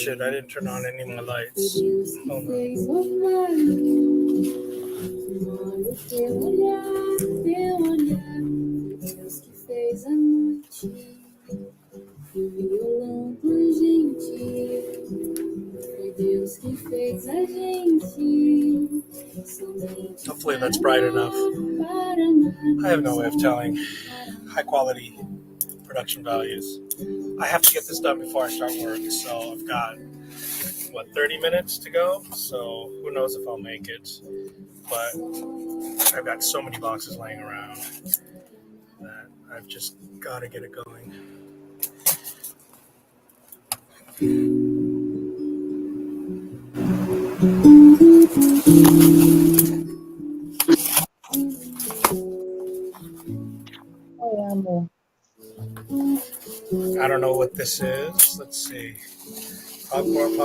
shit, I didn't turn on any more lights. Hold Hopefully that's bright enough. I have no way of telling high quality production values. I have to get this done before I start work, so I've got 30 minutes to go, so who knows if I'll make it. But I've got so many boxes laying around that I've just got to get it going. I don't know what this is. Let's see. Popcorn,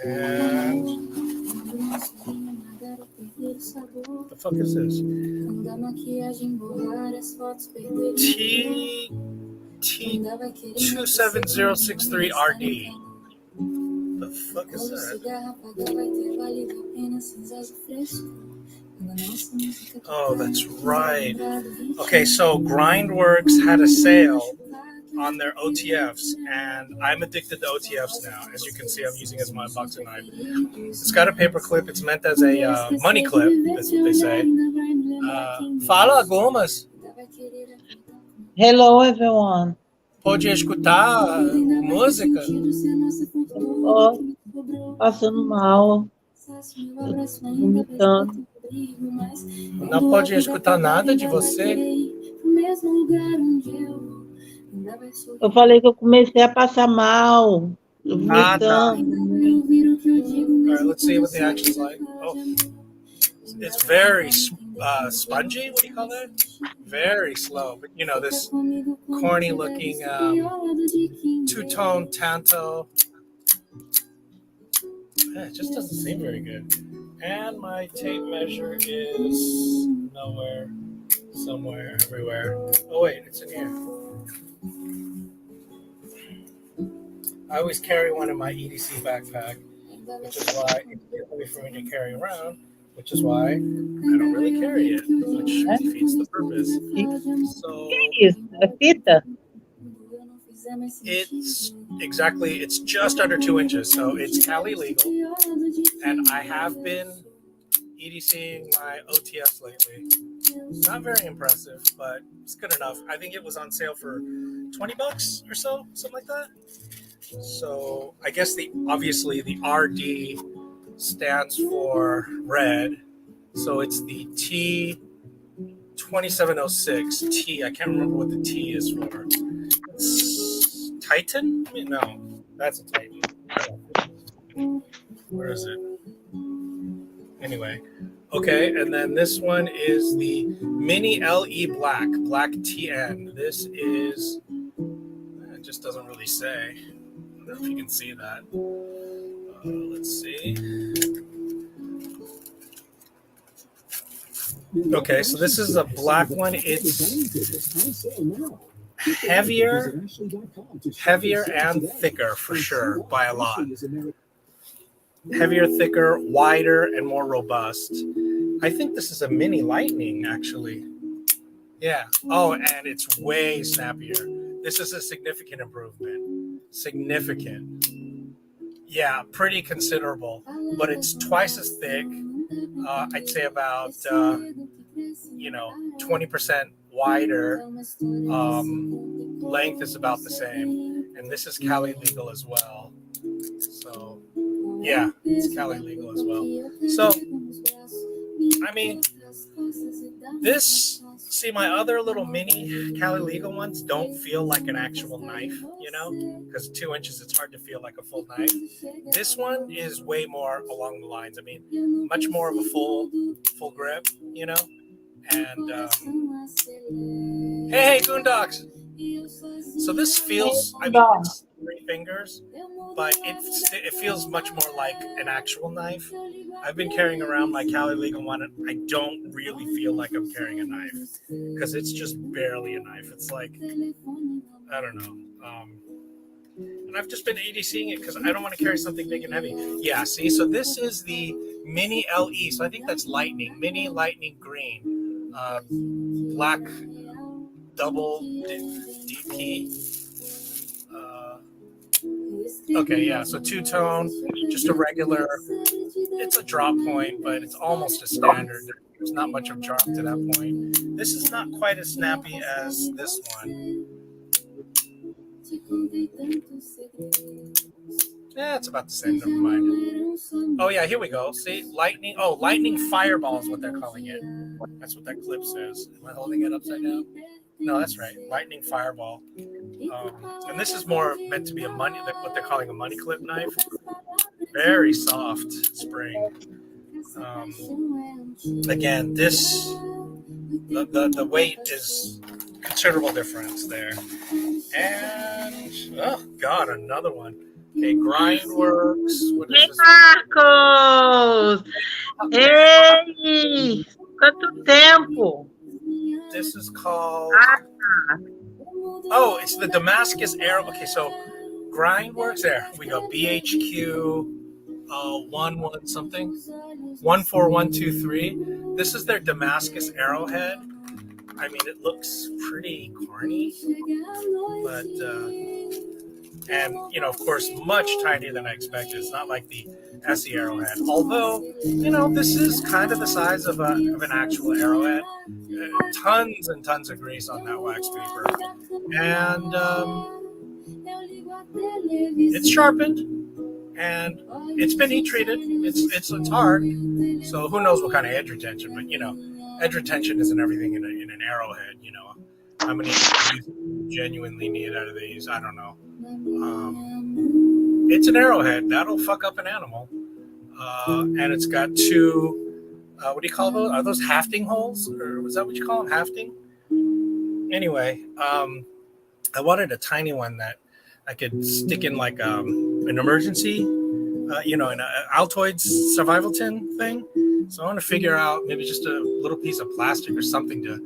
and what the fuck is this? T27063RD. The fuck is that? Oh, that's right. Okay, so Grindworks had a sale on their OTFs, and I'm addicted to OTFs now. As you can see, I'm using it as my boxing knife. It's got a paper clip. It's meant as a money clip, as they say. Fala, Gomas. Hello, everyone. Pode escutar música? Passando mal. Vomitando. Não pode escutar nada de você? Eu falei que eu comecei a passar mal. Tá. Alright, let's see what the action's like. Oh. It's very spongy. What do you call that? Very slow. But you know, this corny looking two-tone tanto. Yeah, it just doesn't seem very good. And my tape measure is nowhere, somewhere, everywhere. Oh wait, it's in here. I always carry one in my EDC backpack, which is why it's difficult for me to carry around, which is why I don't really carry it, which defeats the purpose. So it's just under 2 inches, so it's Cali legal, and I have been EDCing my OTFs lately. Not very impressive, but it's good enough. I think it was on sale for $20 or so, something like that. So I guess obviously the RD stands for red, so it's the T2706 T. I can't remember what the T is for. It's Titan? No, that's a Titan. Where is it? Anyway, okay, and then this one is the Mini LE Black TN. This is, it just doesn't really say. I don't know if you can see that. Let's see. Okay, so this is a black one. It's heavier and thicker for sure, by a lot. Heavier, thicker, wider, and more robust. I think this is a mini lightning, actually. Yeah. Oh, and it's way snappier. This is a significant improvement. Significant. Yeah, pretty considerable. But it's twice as thick. I'd say about, 20% wider. Length is about the same. And this is Cali legal as well. So, yeah, it's Cali legal as well. So, I mean, my other little mini Cali legal ones don't feel like an actual knife, because 2 inches, it's hard to feel like a full knife. This one is way more along the lines. I mean, much more of a full grip, and hey, Goondocks. So this feels, it's 3 fingers, but it feels much more like an actual knife. I've been carrying around my Cali legal one, and I don't really feel like I'm carrying a knife because it's just barely a knife. It's like, I don't know. And I've just been ADCing it because I don't want to carry something big and heavy. Yeah, see, so this is the Mini LE. So I think that's Lightning, Mini Lightning Green, black double DP. Okay, yeah, so two-tone, just a regular. It's a drop point, but it's almost a standard. There's not much of a drop to that point. This is not quite as snappy as this one. Yeah, it's about the same. Never mind. Oh yeah, here we go. See, lightning. Oh, lightning fireball is what they're calling it. That's what that clip says. Am I holding it upside down? No, that's right. Lightning fireball. And this is more meant to be a money, what they're calling a money clip knife. Very soft spring. Again, this the weight is considerable difference there. And oh god, another one. Okay, Grindworks. What is this? Marcos! Ei! Quanto tempo! This is called. Oh, it's the Damascus Arrow. Okay, so Grindworks. There we go. BHQ 11 something. 14123. This is their Damascus Arrowhead. I mean, it looks pretty corny, but and you know, of course, much tinier than I expected. It's not like the SE Arrowhead, although you know, this is kind of the size of an actual arrowhead. Tons and tons of grease on that wax paper, and it's sharpened and it's been heat treated. It's hard, so who knows what kind of edge retention? But you know, edge retention isn't everything in an arrowhead. You know, how many genuinely need out of these? I don't know. It's an arrowhead that'll fuck up an animal, and it's got two. What do you call those? Are those hafting holes, or was that what you call them? Hafting. Anyway, I wanted a tiny one that I could stick in like an emergency, you know, an Altoids survival tin thing. So I want to figure out maybe just a little piece of plastic or something to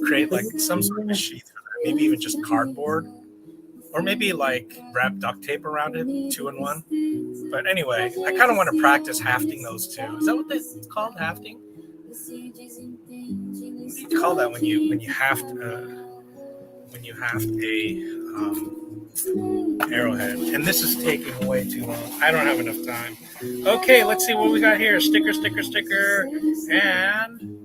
create like some sort of a sheath for that. Maybe even just cardboard, or maybe like wrap duct tape around it, 2-in-1. But anyway, I kind of want to practice hafting those too. Is that what it's called, hafting? What do you call that when you haft a arrowhead? And this is taking way too long. I don't have enough time. Okay, let's see what we got here. Sticker, and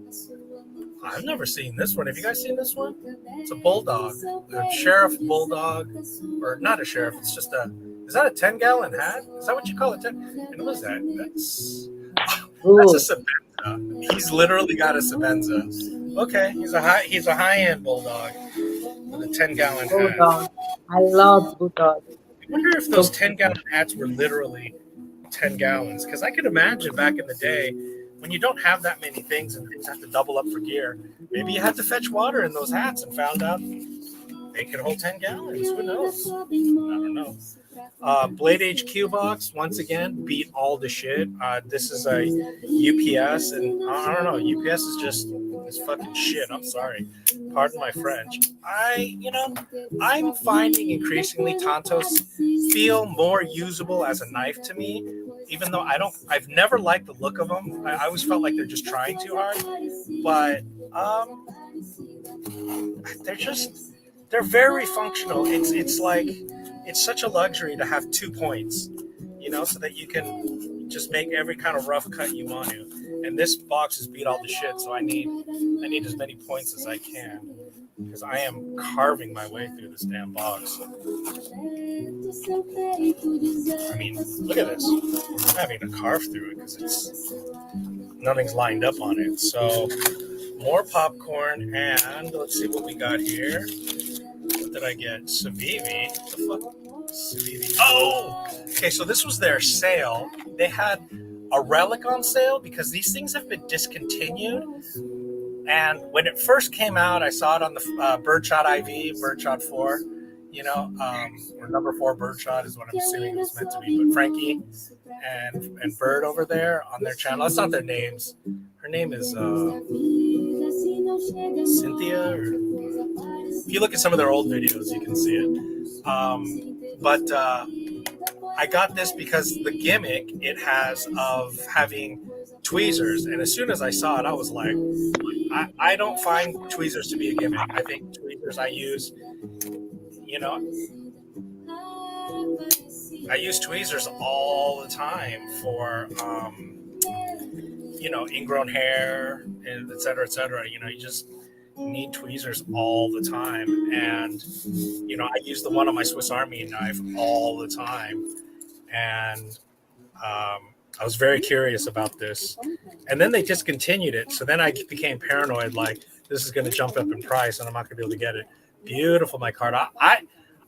I've never seen this one. Have you guys seen this one? It's a bulldog, a sheriff bulldog, or not a sheriff. It's just is that a 10-gallon hat? Is that what you call it? And what is that? That's a Sabenza. He's literally got a Sabenza. Okay, he's a high-end bulldog with a 10-gallon hat. I love bulldog. I wonder if those 10-gallon hats were literally 10 gallons, because I could imagine back in the day when you don't have that many things and things have to double up for gear, maybe you had to fetch water in those hats and found out they could hold 10 gallons. Who knows? I don't know. Bladehq box, once again, beat all the shit. This is a UPS, and I don't know, UPS is fucking shit. I'm sorry. Pardon my French. I'm finding increasingly Tontos feel more usable as a knife to me, even though I've never liked the look of them. I always felt like they're just trying too hard, but they're very functional. It's like, it's such a luxury to have 2 points, you know, so that you can just make every kind of rough cut you want to. And this box has beat all the shit, so I need as many points as I can, because I am carving my way through this damn box. I mean, look at this. I'm having to carve through it because nothing's lined up on it. So more popcorn, and let's see what we got here. What did I get? Savivi. What the fuck? Savivi. Oh! Okay, so this was their sale. They had a relic on sale because these things have been discontinued. And when it first came out, I saw it on the Birdshot IV, Birdshot 4, you know, or number 4 Birdshot is what I'm assuming it was meant to be. But Frankie and Bird over there on their channel, that's not their names. Her name is Cynthia. Or, if you look at some of their old videos, you can see it. But I got this because the gimmick it has of having tweezers. And as soon as I saw it, I was like, I don't find tweezers to be a gimmick. I think tweezers I use, you know, I use tweezers all the time for, ingrown hair, and et cetera, et cetera. You just need tweezers all the time. And, I use the one on my Swiss Army knife all the time. And I was very curious about this. And then they discontinued it. So then I became paranoid, like, this is going to jump up in price and I'm not going to be able to get it. Beautiful micarta.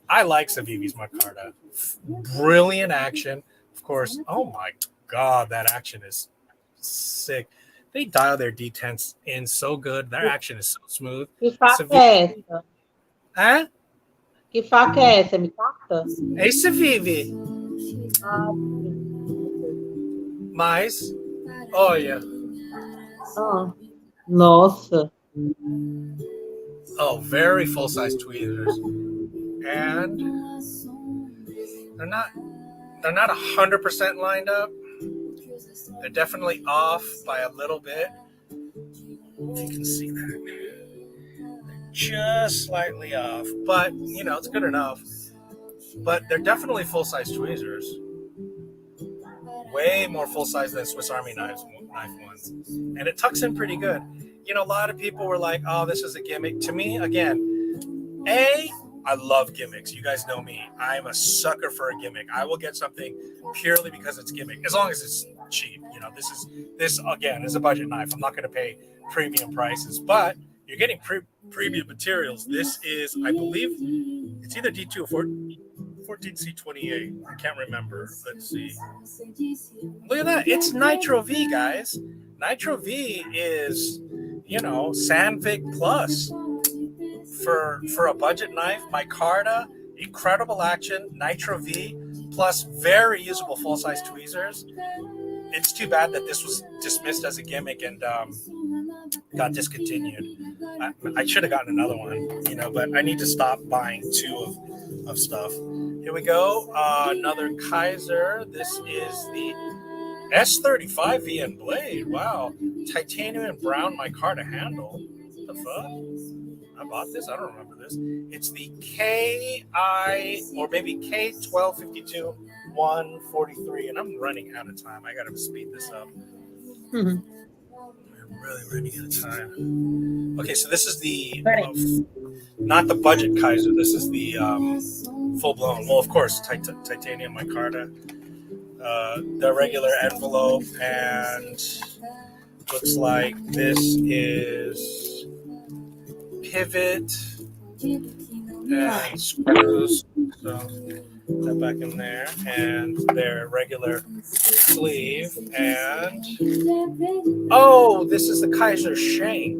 I like Civivi's micarta. Brilliant action. Of course, oh my God, that action is sick. They dial their detents in so good. Their action is so smooth. Que faca é essa? Hã? Que faca é essa? Micarta? É Civivi. Ah, Mas, olha. Nossa. Oh, very full-size tweezers. And they're not 100% lined up. They're definitely off by a little bit. If you can see that. They're just slightly off. But, it's good enough. But they're definitely full-size tweezers. Way more full-size than Swiss Army knife ones. And it tucks in pretty good. A lot of people were like, oh, this is a gimmick. To me, again, I love gimmicks. You guys know me. I'm a sucker for a gimmick. I will get something purely because it's gimmick, as long as it's cheap. This again is a budget knife. I'm not going to pay premium prices, but you're getting premium materials. This is, I believe, it's either D2 or 14C28. I can't remember. Let's see. Look at that. It's Nitro V, guys. Nitro V is, Sandvik Plus. For a budget knife, micarta, incredible action, Nitro V, plus very usable full-size tweezers. It's too bad that this was dismissed as a gimmick and got discontinued. I should have gotten another one, but I need to stop buying two of stuff. Here we go. Another Kizer. This is the S35 VN blade. Wow. Titanium and brown micarta handle. What the fuck? I bought this? I don't remember this. It's the KI or maybe K1252 143, and I'm running out of time. I got to speed this up. Mm-hmm. I'm really running out of time. Okay, so this is the not the budget Kizer. This is the full blown. Well, of course, titanium micarta. The regular envelope, and looks like this is pivot and screws. So that back in there, and their regular sleeve, and this is the Kizer shank.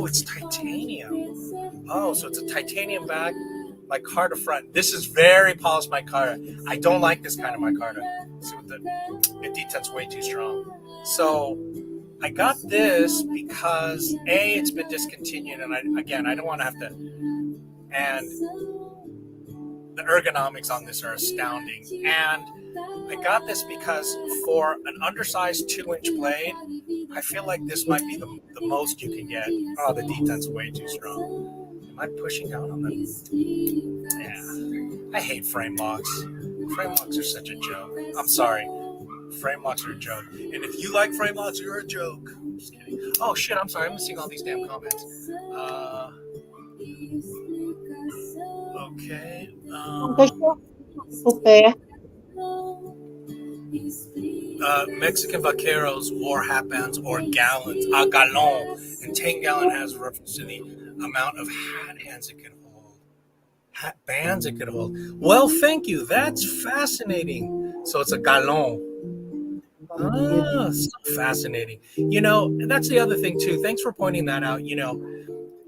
It's titanium. So it's a titanium back, micarta front. This is very polished micarta. I don't like this kind of micarta. See what the detent's way too strong. So I got this because it's been discontinued, and I don't want to have to. And the ergonomics on this are astounding. And I got this because for an undersized 2-inch blade, I feel like this might be the most you can get. Oh, the detent's way too strong. Am I pushing down on them? Yeah. I hate frame locks. Frame locks are such a joke. I'm sorry. Frame locks are a joke. And if you like frame locks, you're a joke. I'm just kidding. Oh, shit, I'm sorry. I'm missing all these damn comments. Okay. Mexican vaqueros wore hat bands or gallons, a galon, and 10-gallon has reference to the amount of hat bands it could hold. Well, thank you. That's fascinating. So it's a galon. So fascinating. That's the other thing too. Thanks for pointing that out.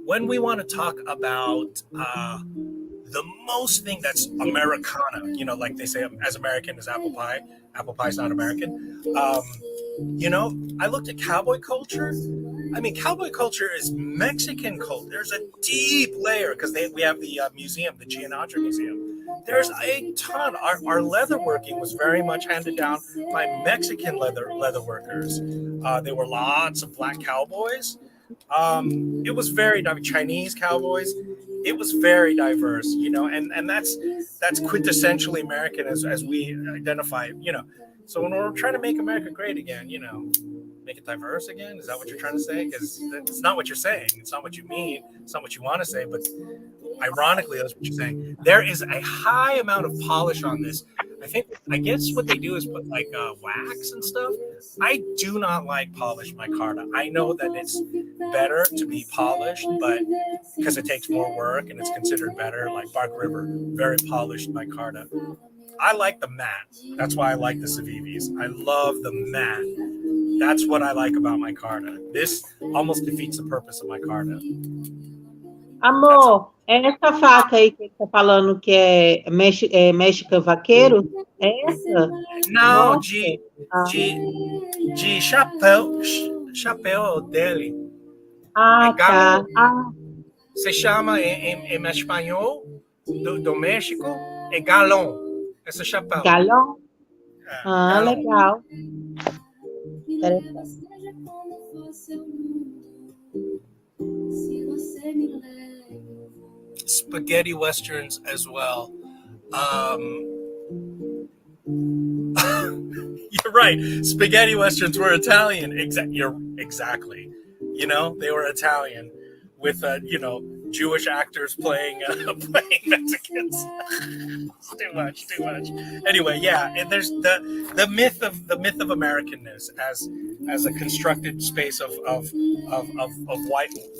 When we want to talk about the most thing that's Americana, like they say, as American as apple pie. Apple pie's not American. You know, I looked at cowboy culture. I mean, cowboy culture is Mexican culture. There's a deep layer because we have the museum, the Gianatra Museum. There's a ton. Our leather working was very much handed down by Mexican leather workers. There were lots of black cowboys. It was very Chinese cowboys. It was very diverse, you know, and that's quintessentially American as we identify, you know. So when we're trying to make America great again, you know, make it diverse again. Is that what you're trying to say? Because it's not what you're saying. It's not what you mean. It's not what you want to say. But ironically, that's what you're saying. There is a high amount of polish on this. I guess what they do is put like wax and stuff. I do not like polished micarta. I know that it's better to be polished, but because it takes more work and it's considered better, like Bark River, very polished micarta. I like the matte. That's why I like the Civivis. I love the matte. That's what I like about micarta. This almost defeats the purpose of micarta. Amor, essa faca aí que ele tá falando que é México vaqueiro? É essa? Não, Nossa. de chapéu dele. Ah, tá. Se chama em espanhol do México é galão. Esse chapéu. Galão? Galão. Legal. Spaghetti westerns as well. You're right. Spaghetti westerns were Italian. Exactly. You know, they were Italian with you know, Jewish actors playing Mexicans. too much. Anyway, yeah, and there's the myth of Americanness as a constructed space of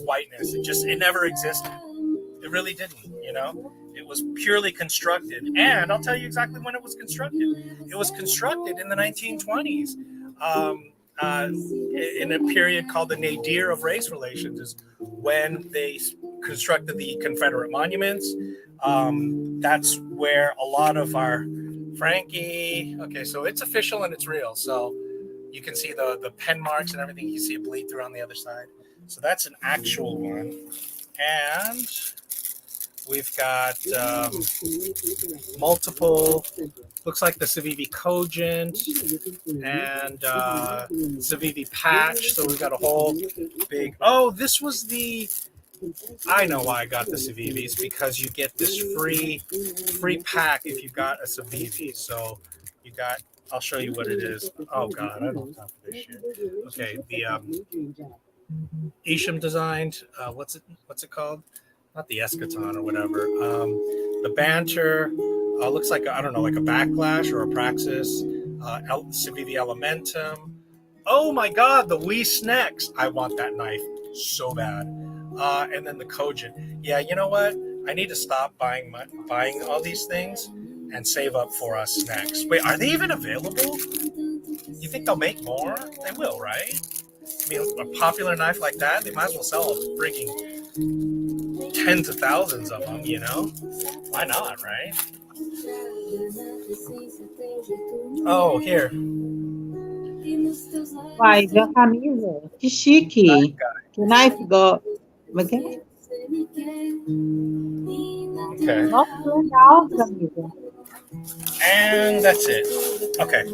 whiteness. It never existed. It really didn't, you know. It was purely constructed, and I'll tell you exactly when it was constructed. It was constructed in the 1920s. In a period called the nadir of race relations, is when they constructed the Confederate monuments. That's where a lot of our Frankie. Okay, so it's official and it's real. So you can see the pen marks and everything. You see it bleed through on the other side. So that's an actual one, and we've got multiple. Looks like the Civivi Cogent and Civivi Patch. So we've got a whole big. Oh, this was the. I know why I got the Civivis, because you get this free pack if you got a Civivi. So you got. I'll show you what it is. Oh God, I don't have time for this shit. Okay, the Isham designed. What's it called? Not the Eschaton or whatever. The Banter. Looks like I don't know, like a Backlash or a Praxis. Civivi Elementum. Oh my God, the Wee Snacks. I want that knife so bad. And then the Cogent. Yeah, you know what? I need to stop buying all these things and save up for us snacks. Wait, are they even available? You think they'll make more? They will, right? I mean, a popular knife like that, they might as well sell a freaking tens of thousands of them, you know? Why not, right? Oh, here. Uai, viu a camisa? Que chique. Que knife got. Okay. Nossa, legal, camisa. And that's it. Okay.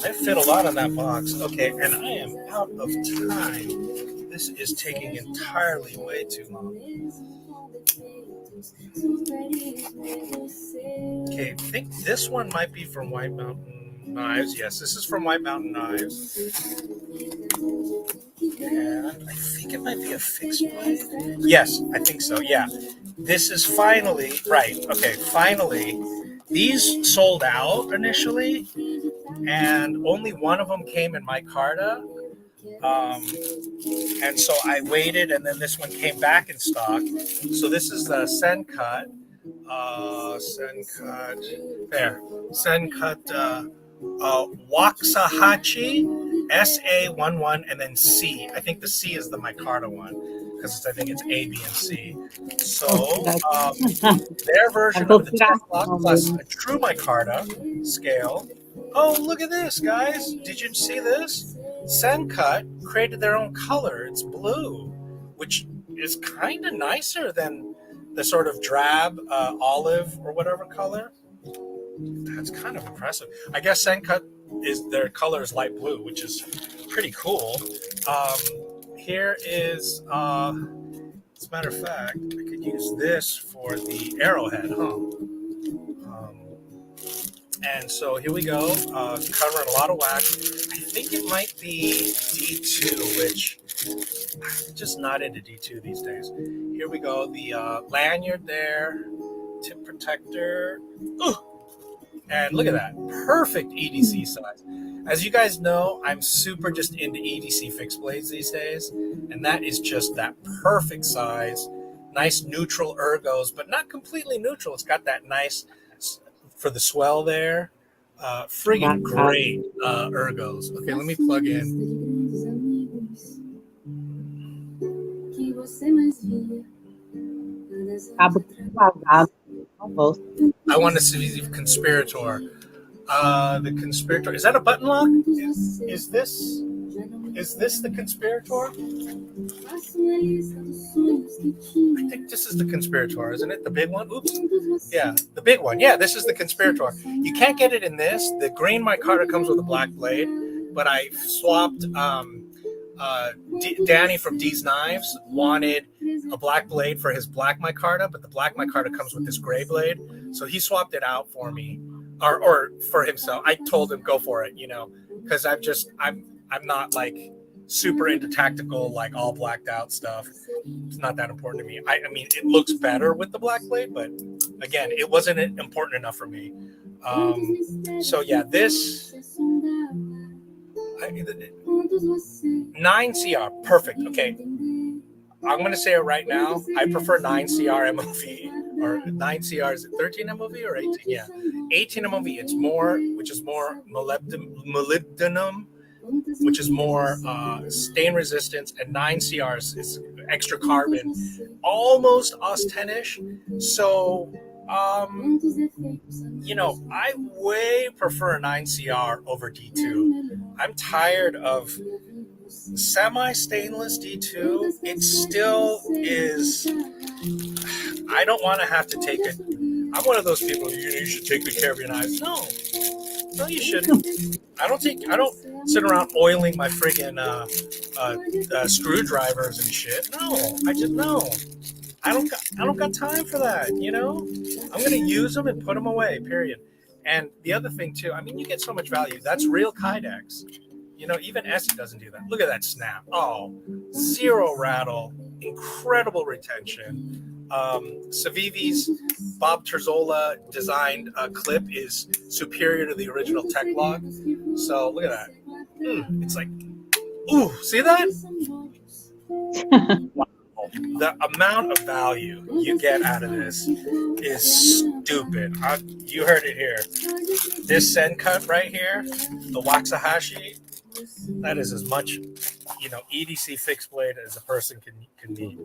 That fit a lot in that box. Okay, and I am out of time. This is taking entirely way too long. Okay, I think this one might be from White Mountain Knives. Yes, this is from White Mountain Knives. And I think it might be a fixed blade. Yes, I think so. Yeah. This is finally, right. Okay, finally. These sold out initially, and only one of them came in micarta. And so I waited, and then this one came back in stock. So this is the Sencut. Sencut Waxahachie SA11 and then C. I think the C is the micarta one because I think it's A, B, and C. So their version of the Tesla plus a true micarta scale. Oh, look at this, guys! Did you see this? Sencut created their own color. It's blue, which is kind of nicer than the sort of drab olive or whatever color. That's kind of impressive. I guess Sencut is their color is light blue, which is pretty cool. Here is, as a matter of fact, I could use this for the arrowhead, huh? And so here we go, covering a lot of wax. I think it might be D2, which I'm just not into D2 these days. Here we go, the lanyard there, tip protector. Ooh! And look at that, perfect EDC size. As you guys know, I'm super just into EDC fixed blades these days, and that is just that perfect size. Nice neutral ergos, but not completely neutral. It's got that nice, for the swell there, friggin' great ergos. Okay, let me plug in. I want to see the Conspirator. The Conspirator, is that a button lock? Is this the Conspirator? I think this is the Conspirator, isn't it? The big one? Oops. Yeah, the big one. Yeah, this is the Conspirator. You can't get it in this. The green micarta comes with a black blade, but I swapped. Danny from D's Knives wanted a black blade for his black micarta, but the black micarta comes with this gray blade, so he swapped it out for me, or for himself. I told him go for it, because I'm not like super into tactical, like all blacked out stuff. It's not that important to me. I mean, it looks better with the black blade, but again, it wasn't important enough for me. So yeah, this 9CR, perfect. Okay, I'm gonna say it right now. I prefer 9CR MOV, or 9CR. Is it 13 MOV or 18? Yeah, 18 MOV. It's more, which is more molybdenum, which is more stain resistance, and 9CR is extra carbon, almost Aus-10-ish. So, I way prefer 9CR over D2. I'm tired of semi-stainless D2. It still is. I don't want to have to take it. I'm one of those people. You should take good care of your knives. No, you shouldn't. I don't sit around oiling my friggin' screwdrivers and shit. No, I don't got time for that. I'm gonna use them and put them away. Period. And the other thing too, I mean, you get so much value. That's real Kydex. Even Essie doesn't do that. Look at that snap. Oh, zero rattle, incredible retention. Savivi's Bob Terzola designed clip is superior to the original Tech Log. So look at that. It's like, ooh, see that? Wow. The amount of value you get out of this is stupid. You heard it here. This Sencut right here, the Waxahachie, that is as much, EDC fixed blade as a person can need.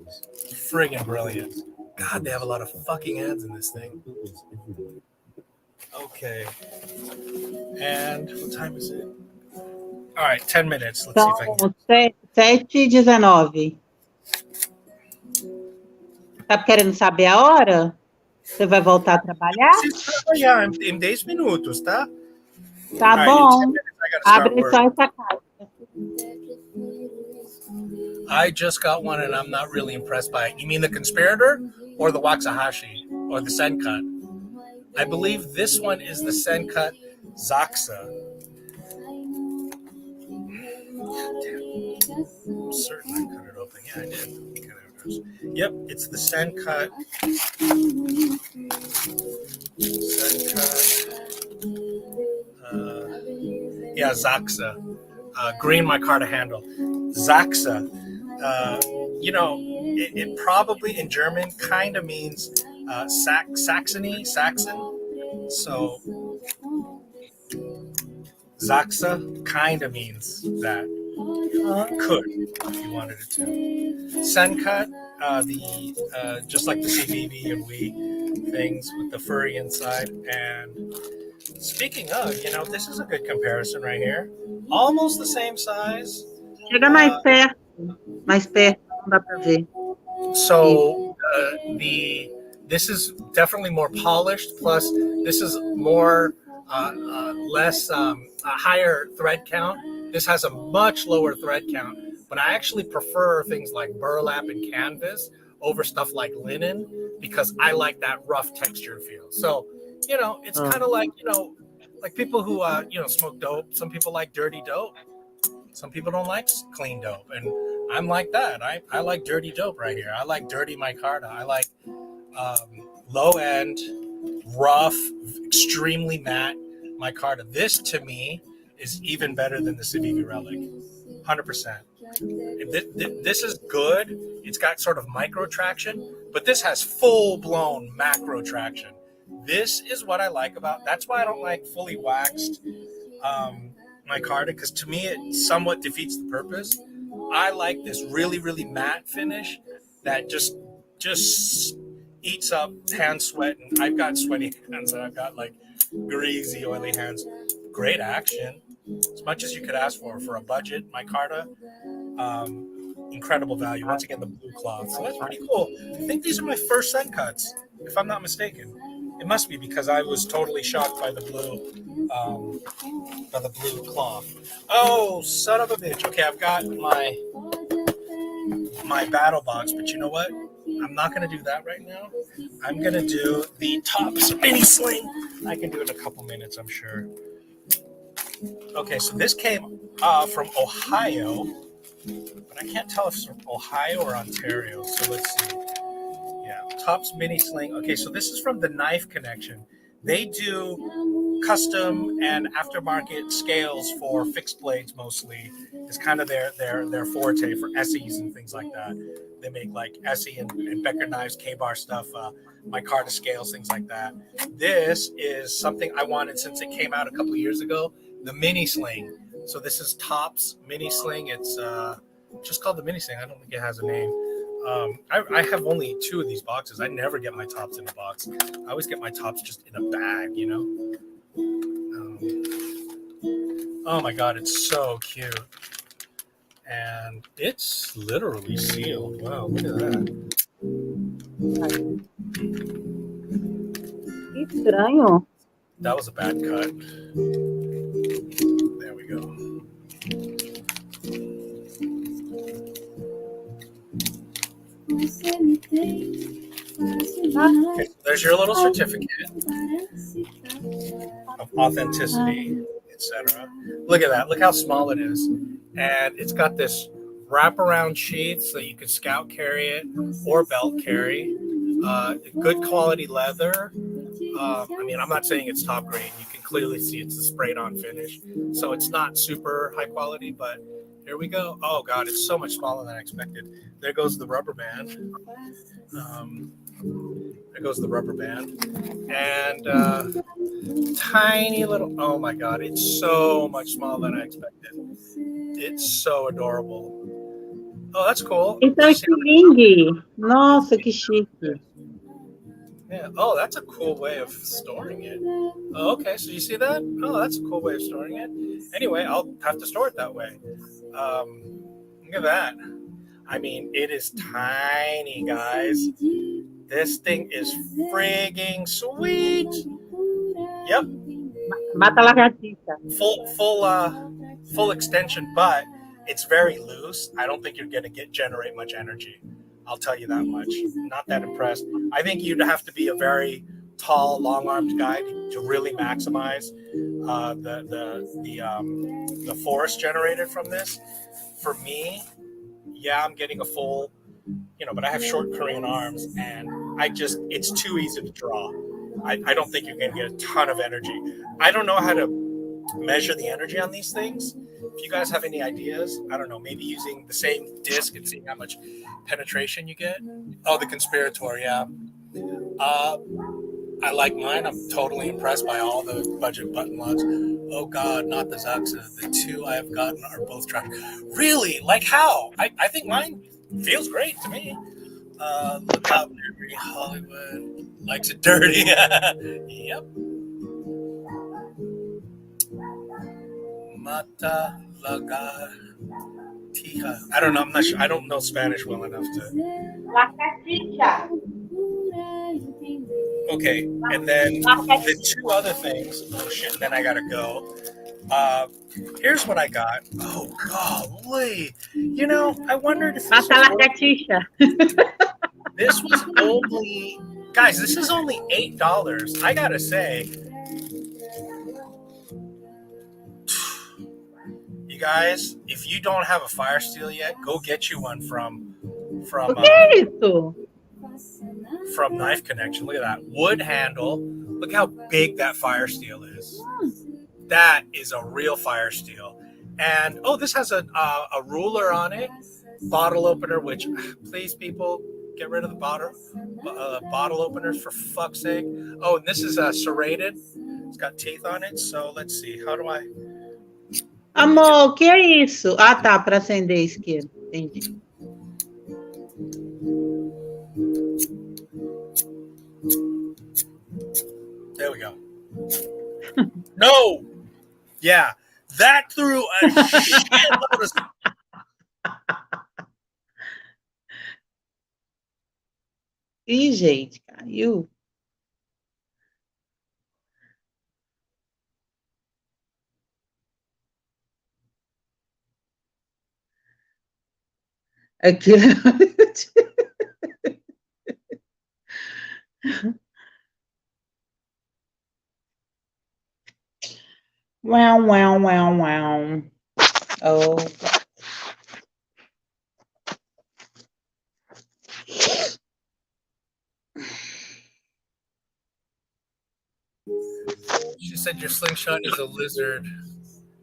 Friggin' brilliant. God, they have a lot of fucking ads in this thing. Okay. And what time is it? All right, 10 minutes. Let's see if I can. 7h19. Tá querendo saber a hora? Você vai voltar a trabalhar? Preciso trabalhar em 10 minutos, tá? Tá All bom. Right, Abre só essa caixa. I just got one and I'm not really impressed by it. You mean the Conspirator or the Waxahachie or the Sencut? I believe this one is the Sencut Zaxa. I'm certain I cut it open. Yeah, I did. Yep, it's the Sencut. Zaxa. Green micarta handle. Zaxa. It probably in German kind of means Saxon. So Zaxa kind of means that. Could, if you wanted it to. Sencut, just like the CVV and we things with the furry inside, and Speaking of, this is a good comparison right here. Almost the same size. Chega mais perto, não dá para ver. Isso. So this is definitely more polished. Plus, this is more less a higher thread count. This has a much lower thread count, but I actually prefer things like burlap and canvas over stuff like linen because I like that rough texture feel. So, it's kind of like like people who smoke dope. Some people like dirty dope. Some people don't like clean dope, and I'm like that. I like dirty dope right here. I like dirty micarta. I like low end, rough, extremely matte micarta. This to me is even better than the Civivi Relic, 100%. This is good. It's got sort of micro traction, but this has full blown macro traction. This is what I like about. That's why I don't like fully waxed micarta, because to me it somewhat defeats the purpose. I like this really, really matte finish that just eats up hand sweat, and I've got sweaty hands and I've got like greasy, oily hands. Great action, as much as you could ask for a budget micarta. Incredible value. Once again, the blue cloth. So that's pretty cool. I think these are my first scent cuts, if I'm not mistaken. It must be because I was totally shocked by the blue cloth. Oh, son of a bitch. Okay, I've got my battle box, but you know what? I'm not going to do that right now. I'm going to do the Tops Mini Sling. I can do it in a couple minutes, I'm sure. Okay, so this came from Ohio, but I can't tell if it's from Ohio or Ontario, so let's see. Yeah, Tops Mini Sling. Okay, so this is from the Knife Connection. They do custom and aftermarket scales for fixed blades mostly. It's kind of their forte for SEs and things like that. They make like SE and Becker knives, K-bar stuff, micarta scales, things like that. This is something I wanted since it came out a couple of years ago, the Mini Sling. So this is Tops Mini Sling. It's just called the Mini Sling. I don't think it has a name. I have only 2 of these boxes. I never get my tops in a box. I always get my tops just in a bag, oh my God, it's so cute. And it's literally sealed. Wow, look at that. Estranho. That was a bad cut. There we go. Okay, there's your little certificate of authenticity, etc. Look at that. Look how small it is. And it's got this wraparound sheath so you could scout carry it or belt carry. Good quality leather. I'm not saying it's top grade. You can clearly see it's a sprayed on finish. So it's not super high quality, but here we go. Oh God, it's so much smaller than I expected. There goes the rubber band. There goes the rubber band. And tiny little, oh my God, it's so much smaller than I expected. It's so adorable. Oh, that's cool. Então, estilingue. Nossa, que chique. Yeah. Oh, that's a cool way of storing it. Oh, okay. So you see that? Oh, that's a cool way of storing it. Anyway, I'll have to store it that way. Look at that. I mean, it is tiny, guys. This thing is frigging sweet. Yep. Mata lagartixa. Full extension, but it's very loose. I don't think you're going to generate much energy. I'll tell you that much. Not that impressed. I think you'd have to be a very tall, long-armed guy to really maximize the force generated from this. For me, yeah, I'm getting a full, but I have short Korean arms, and it's too easy to draw. I don't think you're going to get a ton of energy. I don't know how to measure the energy on these things. If you guys have any ideas, I don't know, maybe using the same disc and seeing how much penetration you get. Oh, the Conspirator, yeah. I like mine. I'm totally impressed by all the budget button locks. Oh God, not the Zaxa. The 2 I have gotten are both tracked. Really? Like how? I think mine feels great to me. Look out, Mary Hollywood likes it dirty. Yep. Mata lagartija. I don't know. I'm not sure. I don't know Spanish well enough to. Lagartixa. Okay, and then the two other things. Oh shit! Then I gotta go. Here's what I got. Oh golly! You know, I wondered if this Mata was lagartixa. This was only, guys. This is only $8. I gotta say, you guys, if you don't have a fire steel yet, go get you one from O que é isso? from Knife Connection. Look at that wood handle. Look how big that fire steel is. That is a real fire steel. And oh, this has a ruler on it, bottle opener. Which, please, people, get rid of the bottle openers for fuck's sake. Oh, and this is serrated. It's got teeth on it. So let's see. How do I? Amor, o que é isso? Ah, tá, para acender isqueiro. Entendi. There we go. No! Yeah, that threw a shitload of... Ih, gente, caiu. Aqui. Wow, wow, wow, wow. Oh. She said your slingshot is a lizard.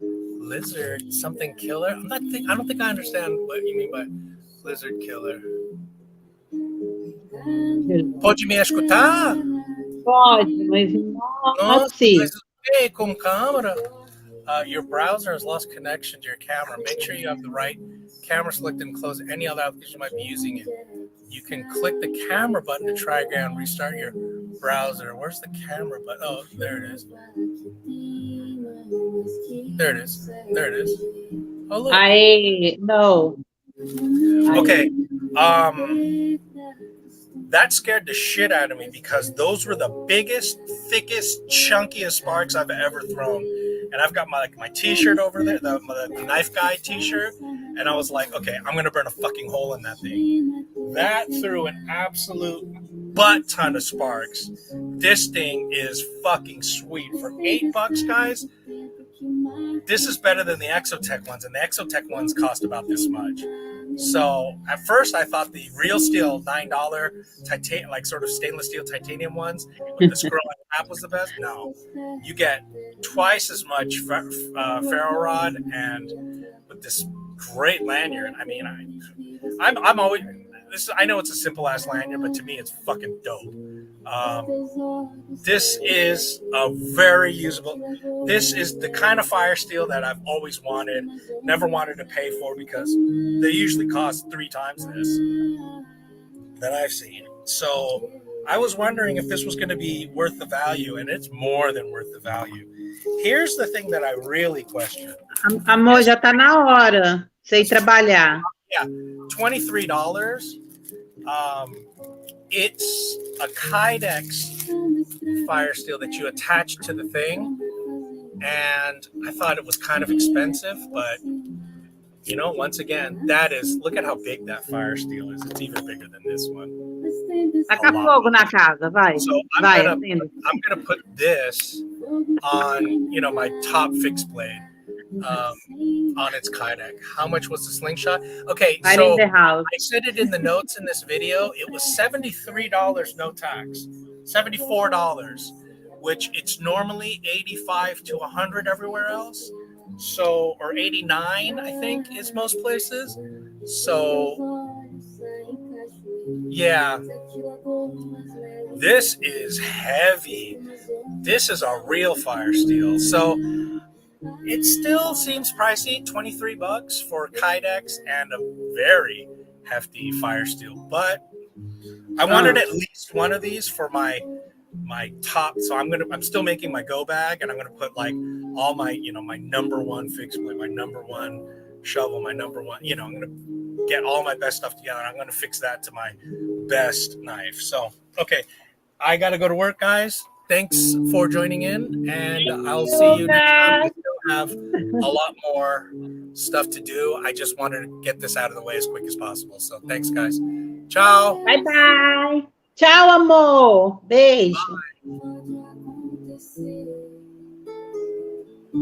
Lizard? Something killer? I don't think I understand what you mean by lizard killer. Pode me escutar? Pode, mas Nossa, assim. mas okay, com câmera. Your browser has lost connection to your camera. Make sure you have the right camera selected and close any other application you might be using it. You can click the camera button to try again and restart your browser. Where's the camera button? Oh, there it is. There it is. There it is. Oh, look. No. Okay. That scared the shit out of me because those were the biggest, thickest, chunkiest sparks I've ever thrown. And I've got my t-shirt over there, the knife guy t-shirt, and I was like, okay, I'm gonna burn a fucking hole in that thing. That threw an absolute butt ton of sparks. This thing is fucking sweet. For $8, guys, this is better than the Exotech ones, and the Exotech ones cost about this much. So at first I thought the real steel $9 titanium, like sort of stainless steel titanium ones with the scroll cap was the best. No, you get twice as much ferro rod and with this great lanyard. I mean, I'm always this. I know it's a simple ass lanyard, but to me it's fucking dope. This is a very usable. This is the kind of fire steel that I've always wanted, never wanted to pay for because they usually cost 3 times this that I've seen. So I was wondering if this was going to be worth the value, and it's more than worth the value. Here's the thing that I really question. Amor, já tá na hora. Sei trabalhar. Yeah, $23. It's a Kydex fire steel that you attach to the thing, and I thought it was kind of expensive, but you know, once again, that is, look at how big that fire steel is. It's even bigger than this one. Taca fogo na casa, vai. So I'm gonna put this on, you know, my top fixed blade on its Kydex. How much was the slingshot? Okay, Right so in the house. I said it in the notes in this video. It was $73 no tax, $74, which it's normally $85 to $100 everywhere else. So, or 89, I think, is most places. So, yeah, this is heavy. This is a real fire steel. So, it still seems pricey, $23 for Kydex and a very hefty fire steel. But I wanted at least one of these for my my top. So I'm still making my go bag, and I'm gonna put like all my, my number one fixed blade, my number one shovel, my number one, I'm gonna get all my best stuff together. I'm gonna fix that to my best knife. So okay, I gotta go to work, guys. Thanks for joining in, and I'll see you next time. We still have a lot more stuff to do. I just wanted to get this out of the way as quick as possible. So thanks, guys. Ciao. Bye, bye. Tchau, amor. Beijo. Bye.